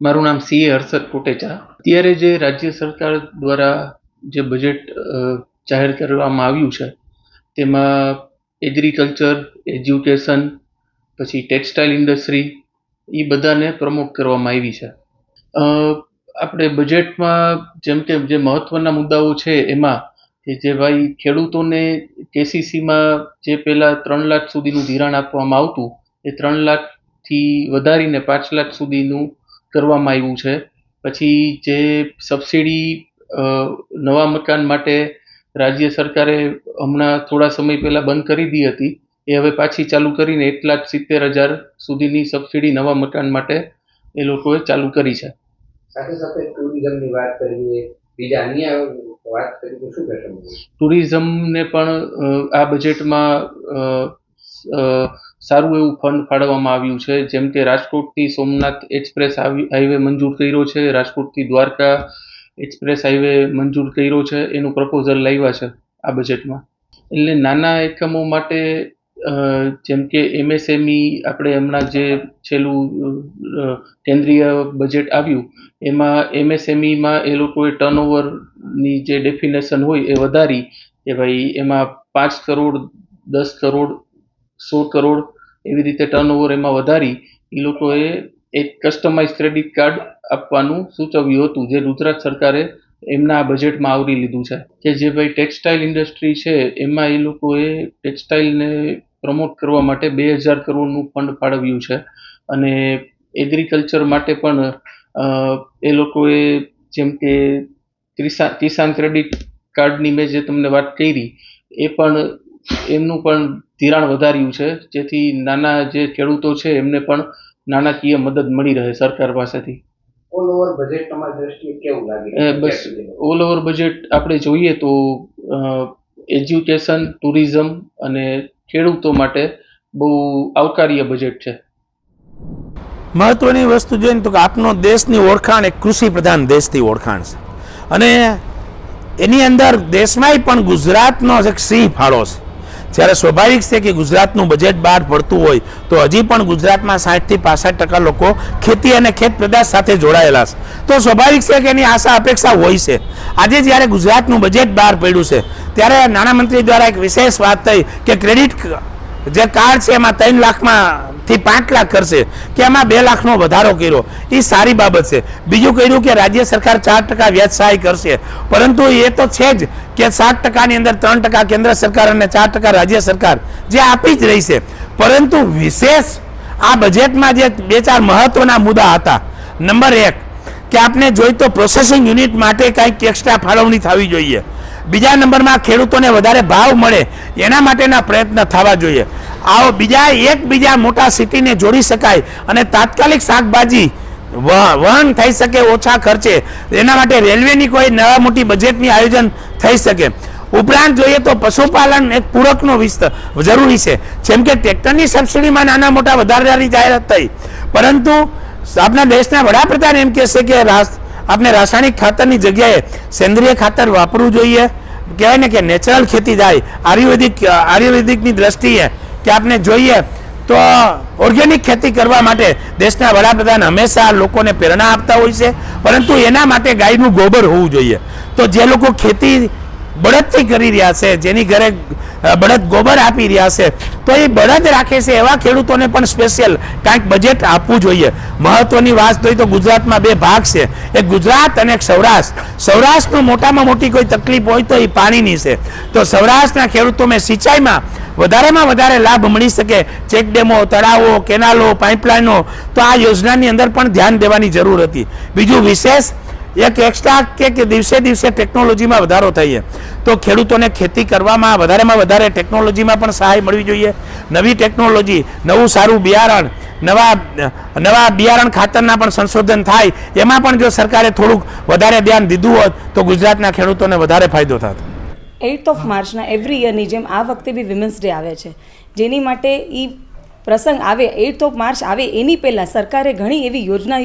મારું નામ સીએ હર્ષદ કોટેચા. અત્યારે જે રાજ્ય સરકાર દ્વારા જે બજેટ જાહેર કરવામાં આવ્યું છે તેમાં એગ્રીકલ્ચર, એજ્યુકેશન, પછી ટેક્સટાઇલ ઇન્ડસ્ટ્રી એ બધાને પ્રમોટ કરવામાં આવી છે. આપણે બજેટમાં જેમ કે જે મહત્વના મુદ્દાઓ છે એમાં કે જે ભાઈ ખેડૂતોને કેસીસીમાં જે પહેલા 3 લાખ સુધીનું ધિરાણ આપવામાં આવતું એ 3 લાખથી વધારીને 5 લાખ સુધીનું કરવામાં આવ્યું છે. પછી જે સબસિડી નવા મકાન માટે રાજ્ય સરકારે હમણાં થોડા સમય પહેલા બંધ કરી દીધી હતી એ હવે પાછી ચાલુ કરીને 1,70,000 સુધીની સબસિડી નવા મકાન માટે એ લોકોએ ચાલુ કરી છે. સાથે સાથે ટુરિઝમની વાત કરીએ, બીજા અન્ય વાત કરીએ તો શું કહેશો? ટુરિઝમને પણ આ બજેટમાં સારું એવું ફંડ ફાળવવામાં આવ્યું છે. જેમ કે રાજકોટથી સોમનાથ એક્સપ્રેસ હાઈવે મંજૂર કર્યો છે, રાજકોટથી દ્વારકા એક્સપ્રેસ હાઈવે મંજૂર કર્યો છે, એનું પ્રપોઝલ લાવ્યા છે આ બજેટમાં. એટલે નાના એકમો માટે જેમ કે એમએસએમઈ આપણે હમણાં જે છેલ્લું કેન્દ્રીય બજેટ આવ્યું એમાં એમએસએમઈમાં એ લોકોએ ટર્નઓવરની જે ડેફિનેશન હોય એ વધારી કે ભાઈ એમાં 5 કરોડ, 10 કરોડ, 100 કરોડ એવી રીતે ટર્નઓવર એમાં વધારી એ લોકોએ એક કસ્ટમાઇઝ ક્રેડિટ કાર્ડ આપવાનું સૂચવ્યું હતું, જે ગુજરાત સરકારે એમના બજેટમાં આવરી લીધું છે. કે જે ભાઈ ટેક્સટાઇલ ઇન્ડસ્ટ્રી છે એમાં એ લોકોએ ટેક્સટાઇલને પ્રમોટ કરવા માટે 2,000 કરોડનું ફંડ ફાળવ્યું છે. અને એગ્રીકલ્ચર માટે પણ એ લોકોએ જેમ કે કિસાન ક્રેડિટ કાર્ડની મેં જે તમને વાત કરી એ પણ એમનું પણ ધિરાણ વધાર્યું છે, જેથી નાના જે ખેડૂતો છે એમને પણ નાણાકીય મદદ મળી રહે સરકાર પાસેથી. ઓલ ઓવર બજેટ તમારી દ્રષ્ટિએ કેવું લાગે? બસ ઓલ ઓવર બજેટ આપણે જોઈએ તો એજ્યુકેશન, ટુરિઝમ અને ખેડૂતો માટે બહુ આવકાર્ય બજેટ છે. મહત્વની વસ્તુ જોઈએ તો કે આપનો દેશની ઓળખાણ એક કૃષિ પ્રધાન દેશની ઓળખાણ છે અને એની અંદર દેશમાંય પણ ગુજરાતનો એક સિંહ ફાળો છે. જ્યારે સ્વાભાવિક છે કે ગુજરાતનું બજેટ બહાર પડતું હોય તો હજી પણ ગુજરાતમાં 60થી 65% લોકો ખેતી અને ખેત પેદાશ સાથે જોડાયેલા છે. તો સ્વાભાવિક છે કે એની આશા અપેક્ષા હોય છે. આજે જ્યારે ગુજરાતનું બજેટ બહાર પડ્યું છે ત્યારે નાણામંત્રી દ્વારા એક વિશેષ વાત થઈ કે ક્રેડિટ જે કાર્ડ છે એમાં 3 લાખમાંથી 5 લાખ કરશે, કે એમાં 2 લાખનો વધારો કર્યો, એ સારી બાબત છે. બીજું કર્યું કે રાજ્ય સરકાર 4% વ્યાજ સહાય કરશે, પરંતુ એ તો છે જ કે 7%ની અંદર 3% કેન્દ્ર સરકાર અને 4% રાજ્ય સરકાર જે આપી જ રહી છે. પરંતુ વિશેષ આ બજેટમાં જે 2-4 મહત્વના મુદ્દા હતા. નંબર 1 કે આપણે જોઈ તો પ્રોસેસિંગ યુનિટ માટે કંઈક એક્સ્ટ્રા ફાળવણી થવી જોઈએ. બીજા નંબરમાં ખેડૂતોને વધારે ભાવ મળે એના માટેના પ્રયત્ન થવા જોઈએ. આવો એકબીજા મોટા સિટીને જોડી શકાય અને તાત્કાલિક શાકભાજી વહન થઈ શકે ઓછા ખર્ચે, એના માટે રેલવેની કોઈ નવા મોટી બજેટની આયોજન થઈ શકે. ઉપરાંત જોઈએ તો પશુપાલન એક પૂરકનો જરૂરી છે. જેમ કે ટ્રેક્ટરની સબસિડીમાં નાના મોટા વધારાની જાહેરાત થઈ, પરંતુ આપણા દેશના વડાપ્રધાન એમ કહેશે કે આપણે રાસાયણિક ખાતરની જગ્યાએ સેન્દ્રિય ખાતર વાપરવું જોઈએ. કહેવાય ને કે નેચરલ ખેતી થાય. આયુર્વેદિકની દ્રષ્ટિએ કે આપણે જોઈએ તો ઓર્ગેનિક ખેતી કરવા માટે દેશના વડાપ્રધાન હંમેશા લોકોને પ્રેરણા આપતા હોય છે, પરંતુ એના માટે ગાયનું ગોબર હોવું જોઈએ. તો જે લોકો ખેતી બળદથી કરી રહ્યા છે, જેની ઘરે બળદ ગોબર આપી રહ્યા છે, તો એ બળદ રાખે છે એવા ખેડૂતોને પણ સ્પેશિયલ કાંઈક બજેટ આપવું જોઈએ. મહત્વની વાત જોઈએ તો ગુજરાતમાં 2 ભાગ છે, એક ગુજરાત અને એક સૌરાષ્ટ્ર. સૌરાષ્ટ્રનો મોટામાં મોટી કોઈ તકલીફ હોય તો એ પાણીની છે. તો સૌરાષ્ટ્રના ખેડૂતોને સિંચાઈમાં વધારેમાં વધારે લાભ મળી શકે, ચેકડેમો, તળાવો, કેનાલો, પાઇપલાઇનો, તો આ યોજનાની અંદર પણ ધ્યાન દેવાની જરૂર હતી. બીજું વિશેષ એક એક્સ્ટ્રા કે દિવસે દિવસે ટેકનોલોજીમાં વધારો થઈએ તો ખેડૂતોને ખેતી કરવામાં વધારેમાં વધારે ટેકનોલોજીમાં પણ સહાય મળવી જોઈએ. નવી ટેકનોલોજી, નવું સારું બિયારણ, નવા બિયારણ ખાતરના પણ સંશોધન થાય, એમાં પણ જો સરકારે થોડુંક વધારે ધ્યાન દીધું હોત તો ગુજરાતના ખેડૂતોને વધારે ફાયદો થતો. 8th માર્ચના એવરી યરની જેમ આ વખતે બી વિમેન્સ ડે આવે છે, જેની માટે એ પ્રસંગ આવે 8th માર્ચ આવે એની પહેલાં સરકારે ઘણી એવી યોજના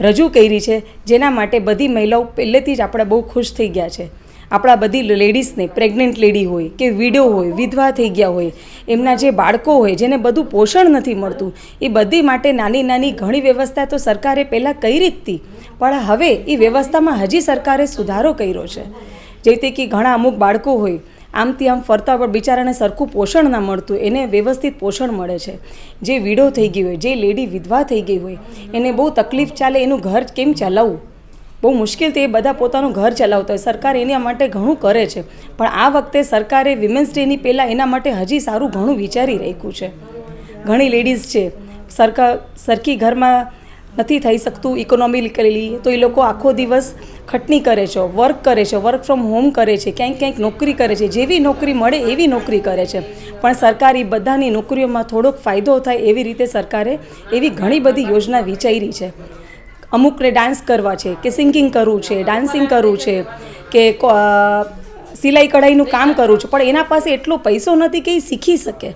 રજૂ કરી છે, જેના માટે બધી મહિલાઓ પહેલેથી જ આપણે બહુ ખુશ થઈ ગયા છે. આપણા બધી લેડીઝને, પ્રેગ્નન્ટ લેડી હોય કે વિડો હોય, વિધવા થઈ ગયા હોય, એમના જે બાળકો હોય જેને બધું પોષણ નથી મળતું, એ બધી માટે નાની નાની ઘણી વ્યવસ્થા તો સરકારે પહેલાં કરી જ હતી, પણ હવે એ વ્યવસ્થામાં હજી સરકારે સુધારો કર્યો છે. જે રીતે કે ઘણા અમુક બાળકો હોય આમથી આમ ફરતા પણ બિચારાને સરખું પોષણ ના મળતું, એને વ્યવસ્થિત પોષણ મળે છે. જે વિડો થઈ ગઈ હોય, જે લેડી વિધવા થઈ ગઈ હોય, એને બહુ તકલીફ ચાલે, એનું ઘર કેમ ચલાવવું, બહુ મુશ્કેલથી એ બધા પોતાનું ઘર ચલાવતા હોય. સરકાર એના માટે ઘણું કરે છે, પણ આ વખતે સરકારે વિમેન્સ ડેની પહેલાં એના માટે હજી સારું ઘણું વિચારી રાખ્યું છે. ઘણી લેડીઝ છે સરખી ઘરમાં નથી થઈ શકતું ઇકોનોમિકલી, તો એ લોકો આખો દિવસ ખટની કરે છે, વર્ક કરે છે, વર્ક ફ્રોમ હોમ કરે છે, ક્યાંક ક્યાંક નોકરી કરે છે, જેવી નોકરી મળે એવી નોકરી કરે છે. પણ સરકાર એ બધાની નોકરીઓમાં થોડોક ફાયદો થાય એવી રીતે સરકારે એવી ઘણી બધી યોજના વિચારી છે. અમુકને ડાન્સ કરવા છે કે સિંગિંગ કરવું છે, ડાન્સિંગ કરવું છે કે સિલાઈ કઢાઈનું કામ કરવું છે, પણ એના પાસે એટલો પૈસો નથી કે એ શીખી શકે.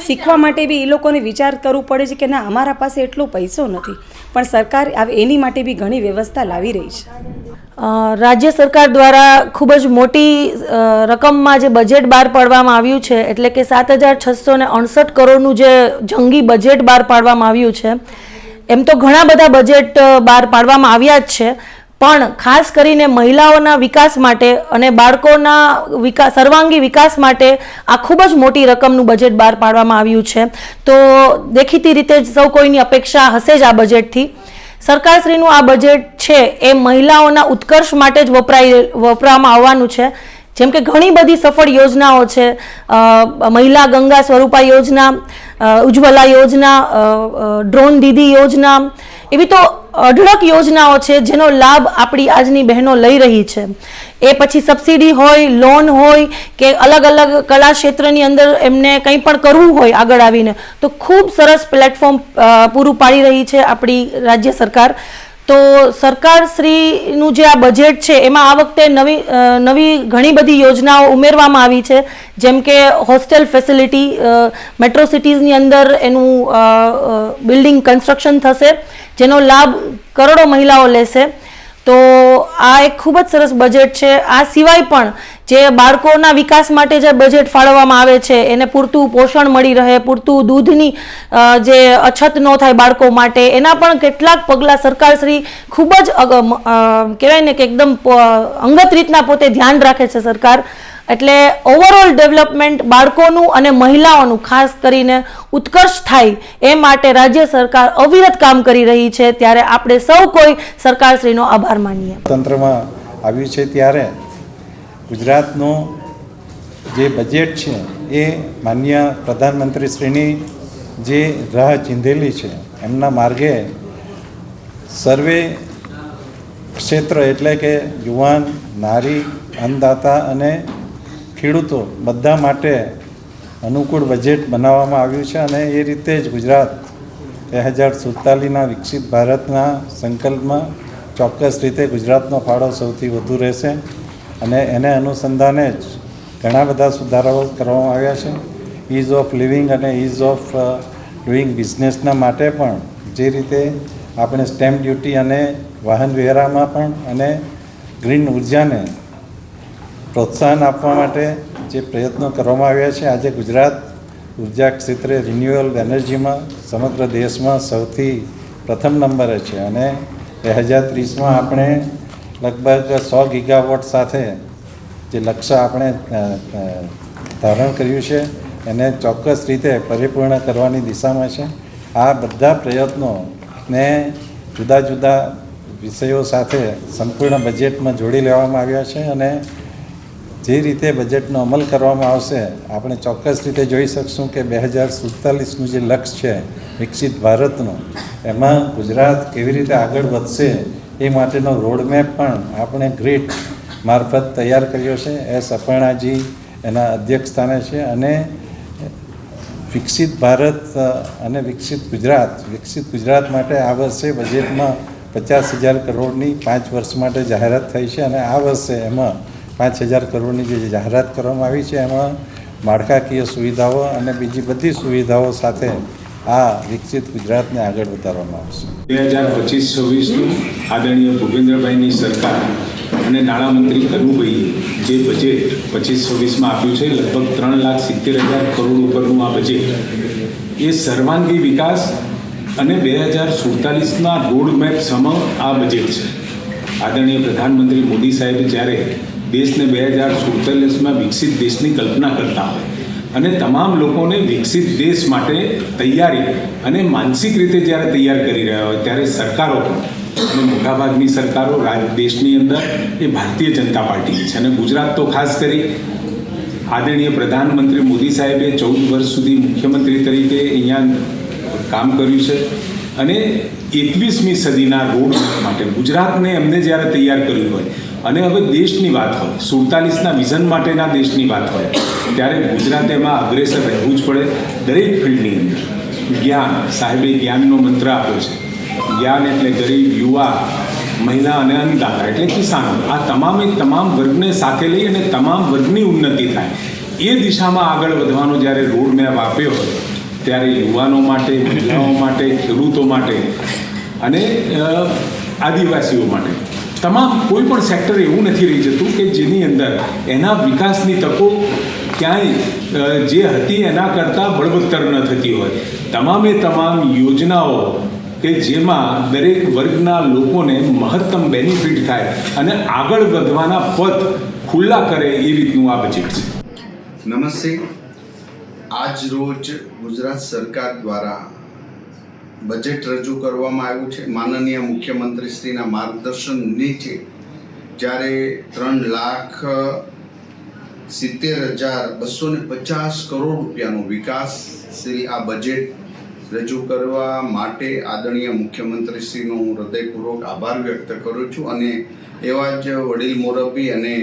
શીખવા માટે બી એ લોકોને વિચાર કરવું પડે છે કે ના, અમારા પાસે એટલો પૈસો નથી, પણ સરકાર એની માટે બી ઘણી વ્યવસ્થા લાવી રહી છે. રાજ્ય સરકાર દ્વારા ખૂબ જ મોટી રકમમાં જે બજેટ બહાર પાડવામાં આવ્યું છે, એટલે કે 7,669 કરોડનું જે જંગી બજેટ બહાર પાડવામાં આવ્યું છે. એમ તો ઘણા બધા બજેટ બહાર પાડવામાં આવ્યા જ છે, પણ ખાસ કરીને મહિલાઓના વિકાસ માટે અને બાળકોના સર્વાંગી વિકાસ માટે આ ખૂબ જ મોટી રકમનું બજેટ બહાર પાડવામાં આવ્યું છે. તો દેખીતી રીતે જ સૌ કોઈની અપેક્ષા હશે જ આ બજેટથી. સરકારશ્રીનું આ બજેટ છે એ મહિલાઓના ઉત્કર્ષ માટે જ વપરાવામાં આવવાનું છે. જેમ કે ઘણી બધી સફળ યોજનાઓ છે, મહિલા ગંગા સ્વરૂપા યોજના, ઉજ્જવલા યોજના, ડ્રોન દીદી યોજના, એવી તો અઢળક યોજનાઓ છે જેનો લાભ આપણી આજની બહેનો લઈ રહી છે. એ પછી સબસિડી હોય, લોન હોય કે અલગ અલગ કલા ક્ષેત્રની અંદર એમને કંઈ પણ કરવું હોય આગળ આવીને, તો ખૂબ સરસ પ્લેટફોર્મ પૂરું પાડી રહી છે આપણી રાજ્ય સરકાર. તો સરકારશ્રીનું જે આ બજેટ છે એમાં આ વખતે નવી ઘણી બધી યોજનાઓ ઉમેરવામાં આવી છે. જેમ કે હોસ્ટેલ ફેસિલિટી, મેટ્રો સિટીઝની અંદર એનું બિલ્ડિંગ કન્સ્ટ્રક્શન થશે, જેનો લાભ કરોડો મહિલાઓ લેશે. તો આ એક ખૂબ જ સરસ બજેટ છે. આ સિવાય પણ જે બાળકોના વિકાસ માટે જે બજેટ ફાળવવામાં આવે છે, એને પૂરતું પોષણ મળી રહે, પૂરતું દૂધની જે અછત ન થાય બાળકો માટે, એના પણ કેટલાક પગલાં સરકારશ્રી ખૂબ જ કહેવાય ને કે એકદમ અંગત રીતના પોતે ધ્યાન રાખે છે સરકાર. એટલે ઓવરઓલ ડેવલપમેન્ટ બાળકોનું અને મહિલાઓનું ખાસ કરીને ઉત્કર્ષ થાય એ માટે રાજ્ય સરકાર અવિરત કામ કરી રહી છે. ત્યારે આપણે સૌ કોઈ સરકારશ્રીનો આભાર માનીએ. તંત્રમાં આવ્યું છે ત્યારે ગુજરાતનું જે બજેટ છે એ માન્ય પ્રધાનમંત્રીશ્રીની જે રાહ ચીંધેલી છે એમના માર્ગે સર્વે ક્ષેત્ર એટલે કે યુવાન, નારી, અન્નદાતા અને ખેડૂતો બધા માટે અનુકૂળ બજેટ બનાવવામાં આવ્યું છે. અને એ રીતે જ ગુજરાત 2047ના વિકસિત ભારતના સંકલ્પમાં ચોક્કસ રીતે ગુજરાતનો ફાળો સૌથી વધુ રહેશે. અને એને અનુસંધાને જ ઘણા બધા સુધારાઓ કરવામાં આવ્યા છે. ઇઝ ઓફ લિવિંગ અને ઇઝ ઓફ ડુઈંગ બિઝનેસના માટે પણ જે રીતે આપણે સ્ટેમ્પ ડ્યુટી અને વાહન વેરામાં પણ અને ગ્રીન ઉર્જાને પ્રોત્સાહન આપવા માટે જે પ્રયત્નો કરવામાં આવ્યા છે, આજે ગુજરાત ઉર્જા ક્ષેત્રે રિન્યુએબલ એનર્જીમાં સમગ્ર દેશમાં સૌથી પ્રથમ નંબરે છે. અને 2030માં આપણે લગભગ 100 ગીગાવોટ સાથે જે લક્ષ્ય આપણે ધારણ કર્યું છે એને ચોક્કસ રીતે પરિપૂર્ણ કરવાની દિશામાં છે. આ બધા પ્રયત્નોને જુદા જુદા વિષયો સાથે સંપૂર્ણ બજેટમાં જોડી લેવામાં આવ્યા છે. અને જે રીતે બજેટનો અમલ કરવામાં આવશે, આપણે ચોક્કસ રીતે જોઈ શકશું કે 2047નું જે લક્ષ્ય છે વિકસિત ભારતનું, એમાં ગુજરાત કેવી રીતે આગળ વધશે એ માટેનો રોડમેપ પણ આપણે ગ્રીટ મારફત તૈયાર કર્યો છે. એસ અપર્ણાજી એના અધ્યક્ષ સ્થાને છે. અને વિકસિત ભારત અને વિકસિત ગુજરાત માટે આ વર્ષે બજેટમાં 50,000 કરોડની 5 વર્ષ માટે જાહેરાત થઈ છે. અને આ વર્ષે એમાં 5,000 કરોડની જે જાહેરાત કરવામાં આવી છે એમાં માળખાકીય સુવિધાઓ અને બીજી બધી સુવિધાઓ સાથે આ વિકસિત ગુજરાતને આગળ વધારવામાં આવશે. 2025-26નું આદરણીય ભૂપેન્દ્રભાઈની સરકાર અને નાણામંત્રી કનુભાઈએ જે બજેટ 25-26માં આપ્યું છે, લગભગ 3,70,000 કરોડ ઉપરનું આ બજેટ એ સર્વાંગી વિકાસ અને 2047ના રોડમેપ સમ આ બજેટ છે. આદરણીય પ્રધાનમંત્રી મોદી સાહેબ જ્યારે દેશને 2047માં વિકસિત દેશની કલ્પના કરતા હોય અને તમામ લોકોને વિકસિત દેશ માટે તૈયારી અને માનસિક રીતે જ્યારે તૈયાર કરી રહ્યા હોય ત્યારે સરકારો પણ અને મોટાભાગની સરકારો દેશની અંદર એ ભારતીય જનતા પાર્ટીની છે. અને ગુજરાત તો ખાસ કરી આદરણીય પ્રધાનમંત્રી મોદી સાહેબે 14 વર્ષ સુધી મુખ્યમંત્રી તરીકે અહીંયા કામ કર્યું છે અને 21મી સદીના રોડ માટે ગુજરાતને એમને જ્યારે તૈયાર કર્યું હોય અને હવે દેશની વાત હોય, 47ના વિઝન માટેના દેશની વાત હોય ત્યારે ગુજરાતે એમાં અગ્રેસર રહેવું જ પડે. દરેક ફિલ્ડની અંદર જ્ઞાન, સાહેબે જ્ઞાનનો મંત્ર આપ્યો છે. જ્ઞાન એટલે ગરીબ, યુવા, મહિલા અને અન્નદાતા એટલે કિસાનો. આ તમામ વર્ગને સાથે લઈ અને તમામ વર્ગની ઉન્નતિ થાય એ દિશામાં આગળ વધવાનો જ્યારે રોડ મેપ આપ્યો હોય ત્યારે યુવાનો માટે, મહિલાઓ માટે, ખેડૂતો માટે અને આદિવાસીઓ માટે તમામ કોઈ પણ સેક્ટર એવું નથી રહી જતું કે જેની અંદર એના વિકાસની તકો ક્યાંય જે હતી એના કરતાં બળવત્તર ન થતી હોય. તમામ યોજનાઓ કે જેમાં દરેક વર્ગના લોકોને મહત્તમ બેનિફિટ થાય અને આગળ વધવાના પથ ખુલ્લા કરે એ રીતનું આ બજેટ છે. નમસ્તે. આજ રોજ ગુજરાત સરકાર દ્વારા બજેટ રજૂ કરવામાં આવ્યું છે. માનનીય મુખ્યમંત્રીશ્રીના માર્ગદર્શન નીચે જ્યારે 3,70,250 કરોડ રૂપિયાનું વિકાસશીલ આ બજેટ રજૂ કરવા માટે આદરણીય મુખ્યમંત્રીશ્રીનો હું હૃદયપૂર્વક આભાર વ્યક્ત કરું છું અને એવા જ વડીલ મોરબી અને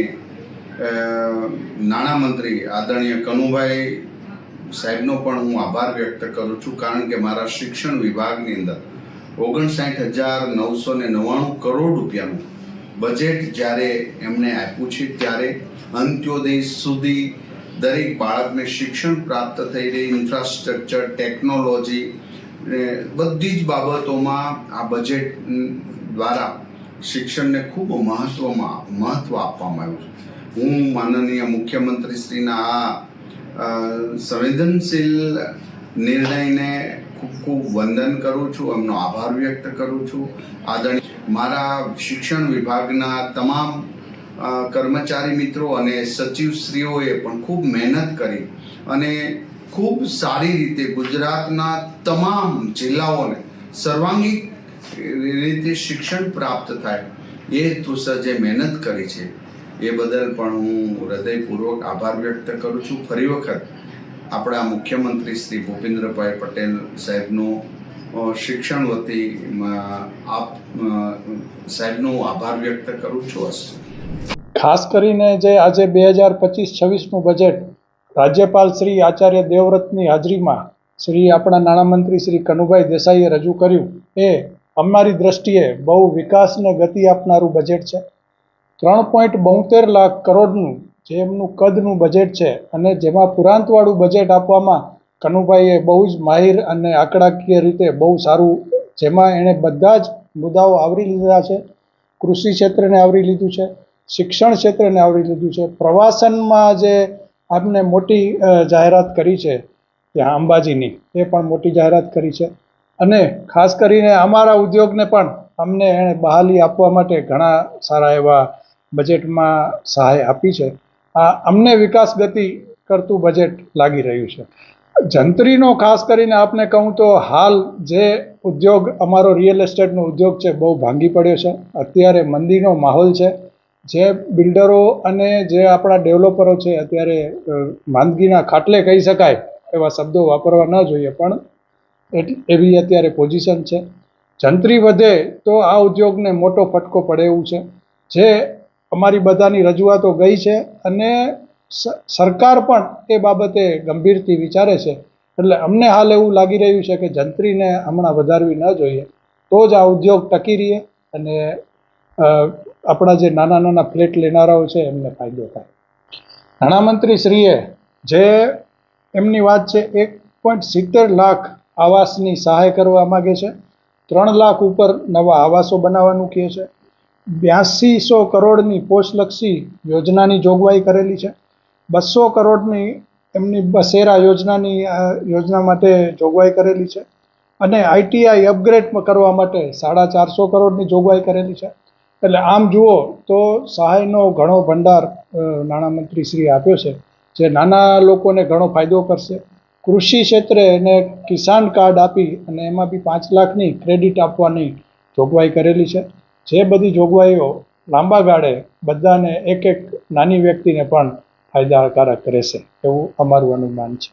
નાણામંત્રી આદરણીય કનુભાઈ સાહેબનો પણ હું આભાર વ્યક્ત કરું છું, કારણ કે મારા શિક્ષણ વિભાગની અંદર 59,999 કરોડ રૂપિયાનું બજેટ જ્યારે એમણે આપ્યું છે ત્યારે અંત્યોદય સુધી દરેક બાળકને શિક્ષણ પ્રાપ્ત થઈ રહી, ઇન્ફ્રાસ્ટ્રક્ચર, ટેકનોલોજી બધી જ બાબતોમાં આ બજેટ દ્વારા શિક્ષણને ખૂબ મહત્વ આપવામાં આવ્યું છે. હું માનનીય મુખ્યમંત્રીશ્રીના આ સંવેદનશીલ નિર્ણયને ખૂબ વંદન કરું છું, એમનો આભાર વ્યક્ત કરું છું. આદરણીય મારા શિક્ષણ વિભાગના તમામ કર્મચારી મિત્રો અને સચિવશ્રીઓએ પણ ખૂબ મહેનત કરી અને ખૂબ સારી રીતે ગુજરાતના તમામ જિલ્લાઓને સર્વાંગી રીતે શિક્ષણ પ્રાપ્ત થાય એ હેતુસર જે મહેનત કરી છે એ બદલ પણ હું હૃદયપૂર્વક આભાર વ્યક્ત કરું છું. ફરી વખત આપણા મુખ્યમંત્રી શ્રી ભૂપેન્દ્રભાઈ પટેલ સાહેબનો શિક્ષણ વતી સાહેબનો આભાર વ્યક્ત કરું છું. ખાસ કરીને જે આજે 2025-26નું બજેટ રાજ્યપાલ શ્રી આચાર્ય દેવવ્રતની હાજરીમાં શ્રી આપણા નાણામંત્રી શ્રી કનુભાઈ દેસાઈએ રજૂ કર્યું એ અમારી દ્રષ્ટિએ બહુ વિકાસને ગતિ આપનારું બજેટ છે. 3.72 લાખ કરોડનું જે એમનું કદનું બજેટ છે અને જેમાં પુરાંતવાળું બજેટ આપવામાં કનુભાઈએ બહુ જ માહિર અને આંકડાકીય રીતે બહુ સારું, જેમાં એણે બધા જ મુદ્દાઓ આવરી લીધા છે. કૃષિ ક્ષેત્રને આવરી લીધું છે, શિક્ષણ ક્ષેત્રને આવરી લીધું છે, પ્રવાસનમાં જે આપને મોટી જાહેરાત કરી છે ત્યાં અંબાજીની એ પણ મોટી જાહેરાત કરી છે અને ખાસ કરીને અમારા ઉદ્યોગને પણ અમને એણે બહાલી આપવા માટે ઘણા સારા એવા બજેટમાં સહાય આપી છે. આ અમને વિકાસ ગતિ કરતું બજેટ લાગી રહ્યું છે. જંત્રીનો ખાસ કરીને આપને કહું તો હાલ જે ઉદ્યોગ અમારો રિયલ એસ્ટેટનો ઉદ્યોગ છે બહુ ભાંગી પડ્યો છે. અત્યારે મંદીનો માહોલ છે. જે બિલ્ડરો અને જે આપણા ડેવલપરો છે અત્યારે માંદગીના ખાટલે કહી શકાય એવા શબ્દો વાપરવા ન જોઈએ, પણ એવી અત્યારે પોઝિશન છે. જંત્રી વધે તો આ ઉદ્યોગને મોટો ફટકો પડે એવું છે. જે અમારી બધાની રજૂઆતો ગઈ છે અને સરકાર પણ એ બાબતે ગંભીરથી વિચારે છે. એટલે અમને હાલ એવું લાગી રહ્યું છે કે જંત્રીને હમણાં વધારવી ન જોઈએ, તો જ આ ઉદ્યોગ ટકી રહે અને આપણા જે નાના નાના ફ્લેટ લેનારાઓ છે એમને ફાયદો થાય. નાણામંત્રીશ્રીએ જે એમની વાત છે 1.70 લાખ આવાસની સહાય કરવા માગે છે, 3 લાખ ઉપર નવા આવાસો બનાવવાનું કહે છે, 8200 કરોડની પોષલક્ષી યોજનાની જોગવાઈ કરેલી છે. 200 કરોડની એમની બસેરા યોજના માટે જોગવાઈ કરેલી છે અને ITI અપગ્રેડ કરવા માટે 450 કરોડની જોગવાઈ કરેલી છે. એટલે આમ જુઓ તો સહાયનો ઘણો ભંડાર નાણામંત્રીશ્રીએ આપ્યો છે, જે નાના લોકોને ઘણો ફાયદો કરશે. કૃષિ ક્ષેત્રે એને કિસાન કાર્ડ આપી અને એમાં બી 5 લાખની ક્રેડિટ આપવાની જોગવાઈ કરેલી છે. જે બધી જોગવાઈઓ લાંબા ગાળે બધાને એક નાની વ્યક્તિને પણ ફાયદાકારક રહેશે એવું અમારું અનુમાન છે.